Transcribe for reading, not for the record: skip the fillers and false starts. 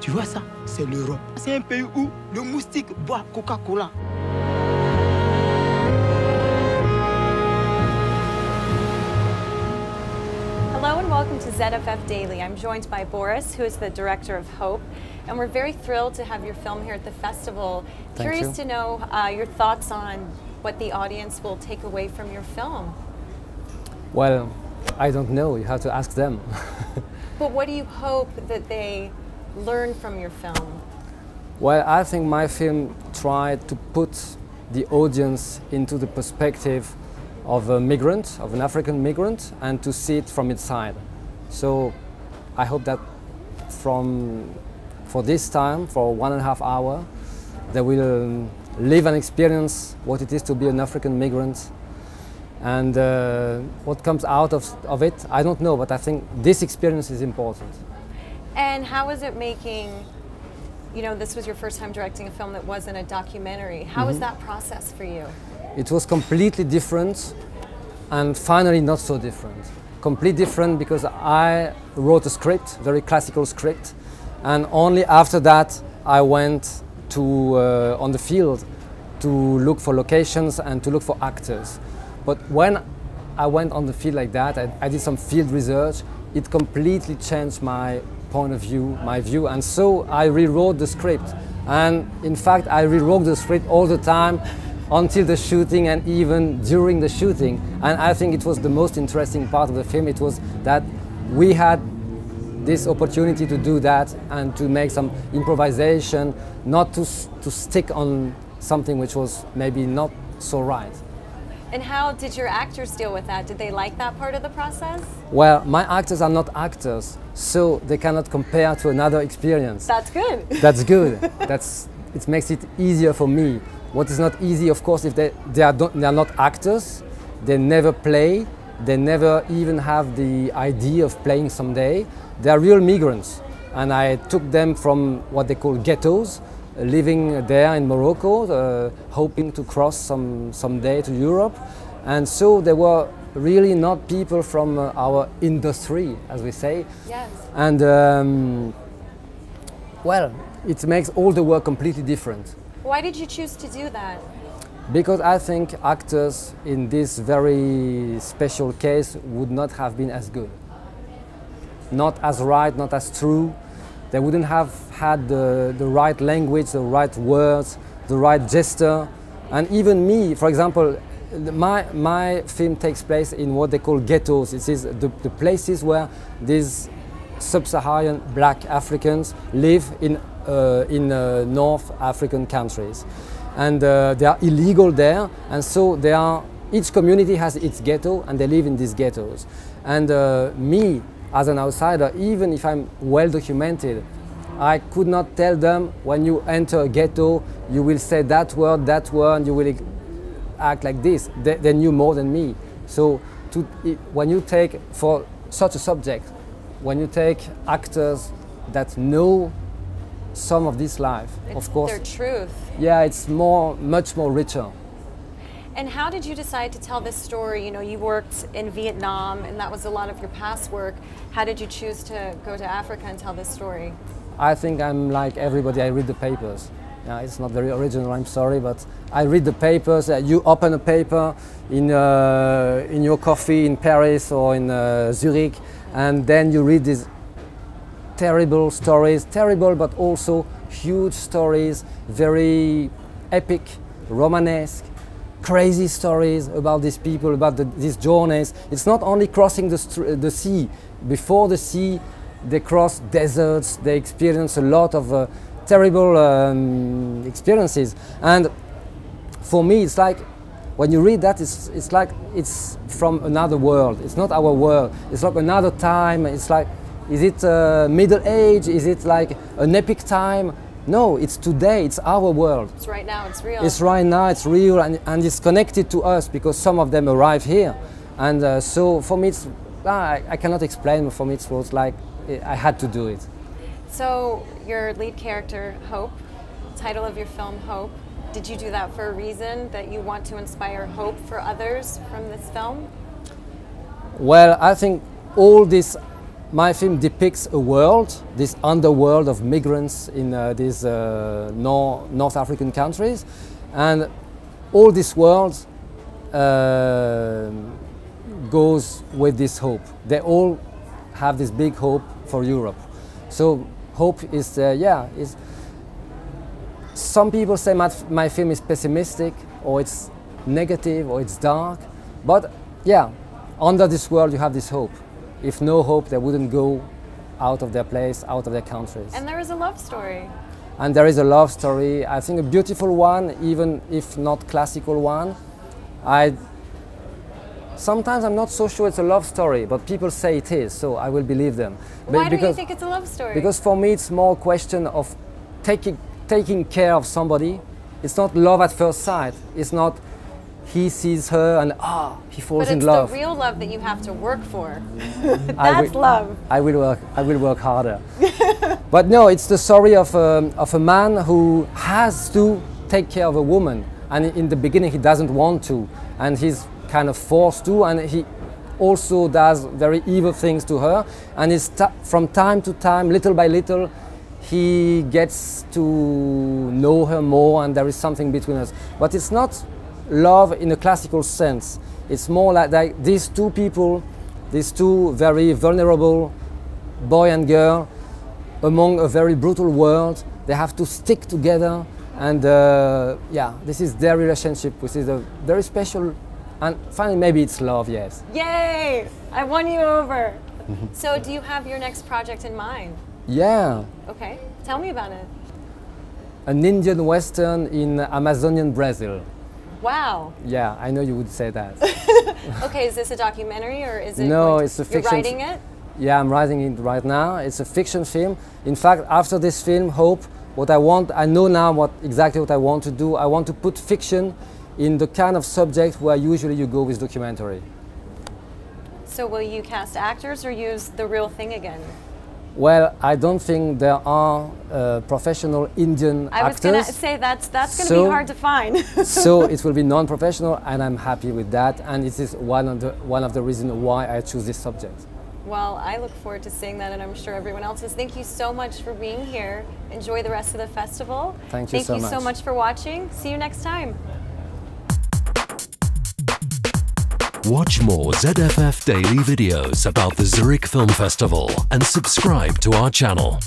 Tu vois ça? C'est l'Europe. C'est un pays où le moustique boit Coca-Cola. Hello and welcome to ZFF Daily. I'm joined by Boris, who is the director of Hope, and we're very thrilled to have your film here at the festival. Curious to know your thoughts on what the audience will take away from your film. Well, I don't know. You have to ask them. But what do you hope that they learn from your film? Well, I think my film tried to put the audience into the perspective of a migrant, of an African migrant, and to see it from its side. So I hope that for this time, for 1.5 hours, they will live and experience what it is to be an African migrant. And what comes out of it, I don't know, but I think this experience is important. And how is it making, you know, this was your first time directing a film that wasn't a documentary. How was that process for you? It was completely different, and finally not so different. Completely different because I wrote a script, very classical script, and only after that I went to on the field to look for locations and to look for actors. But when I went on the field like that, I did some field research, it completely changed my point of view, my view, and so I rewrote the script. And in fact, I rewrote the script all the time until the shooting and even during the shooting. And I think it was the most interesting part of the film. It was that we had this opportunity to do that and to make some improvisation, not to stick on something which was maybe not so right. And how did your actors deal with that? Did they like that part of the process? Well, my actors are not actors, so they cannot compare to another experience. That's good. That's good. It makes it easier for me. What is not easy, of course, if they are not actors, they never play, they never even have the idea of playing someday. They are real migrants, and I took them from what they call ghettos, living there in Morocco, hoping to cross someday to Europe. And so they were really not people from our industry, as we say. Yes. And well, it makes all the work completely different. Why did you choose to do that? Because I think actors in this very special case would not have been as good. Not as right, not as true. They wouldn't have had the right language, the right words, the right gesture. And even me, for example, my film takes place in what they call ghettos. It is the places where these sub-Saharan black Africans live in North African countries. And they are illegal there, and so each community has its ghetto, and they live in these ghettos. And me, as an outsider, even if I'm well documented, I could not tell them, when you enter a ghetto, you will say that word, and you will act like this. They knew more than me. So when you take, for such a subject, when you take actors that know some of this life, of course, their truth. Yeah, it's much more richer. And how did you decide to tell this story? You know, you worked in Vietnam, and that was a lot of your past work. How did you choose to go to Africa and tell this story? I think I'm like everybody, I read the papers. Yeah, it's not very original, I'm sorry, but I read the papers. You open a paper in your coffee in Paris or in Zurich, and then you read these terrible stories, terrible but also huge stories, very epic, Romanesque, crazy stories about these people, about these journeys. It's not only crossing the sea. Before the sea, they cross deserts, they experience a lot of terrible experiences. And for me, it's like, when you read that, it's like it's from another world. It's not our world. It's like another time. It's like, is it Middle Age? Is it like an epic time? No, it's today, it's our world. It's right now, it's real. It's right now, it's real, and it's connected to us because some of them arrive here. And so for me, I cannot explain, for me it was like, I had to do it. So your lead character, Hope, title of your film, Hope, did you do that for a reason, that you want to inspire hope for others from this film? Well, I think all these my film depicts a world, this underworld of migrants in these North African countries, and all this world goes with this hope. They all have this big hope for Europe. So hope is, is. Some people say my film is pessimistic, or it's negative, or it's dark, but yeah, under this world you have this hope. If no hope, they wouldn't go out of their place, out of their countries. And there is a love story. And there is a love story, I think a beautiful one, even if not classical one. Sometimes I'm not so sure it's a love story, but people say it is, so I will believe them. Why do you think it's a love story? Because for me it's more a question of taking care of somebody. It's not love at first sight. It's not he sees her and he falls in love. But it's the real love that you have to work for. That's love. I will work harder. But no, it's the story of a man who has to take care of a woman, and in the beginning he doesn't want to, and he's kind of forced to, and he also does very evil things to her, and from time to time, little by little, he gets to know her more, and there is something between us. But it's not love in a classical sense. It's more like these two people, these two very vulnerable boy and girl, among a very brutal world. They have to stick together, and this is their relationship, which is a very special, and finally maybe it's love, yes. Yay! I won you over. So do you have your next project in mind? Yeah. Okay, tell me about it. An Indian Western in Amazonian Brazil. Wow. Yeah, I know you would say that. Okay, is this a documentary, or is it? No, it's a fiction. You're writing it? Yeah, I'm writing it right now. It's a fiction film. In fact, after this film, Hope, I know now exactly what I want to do. I want to put fiction in the kind of subject where usually you go with documentary. So will you cast actors or use the real thing again? Well, I don't think there are professional Indian actors. I was going to say that's going to be hard to find. So it will be non-professional, and I'm happy with that. And it is one of the reasons why I choose this subject. Well, I look forward to seeing that, and I'm sure everyone else is. Thank you so much for being here. Enjoy the rest of the festival. Thank you so much. Thank you so much for watching. See you next time. Watch more ZFF daily videos about the Zurich Film Festival and subscribe to our channel.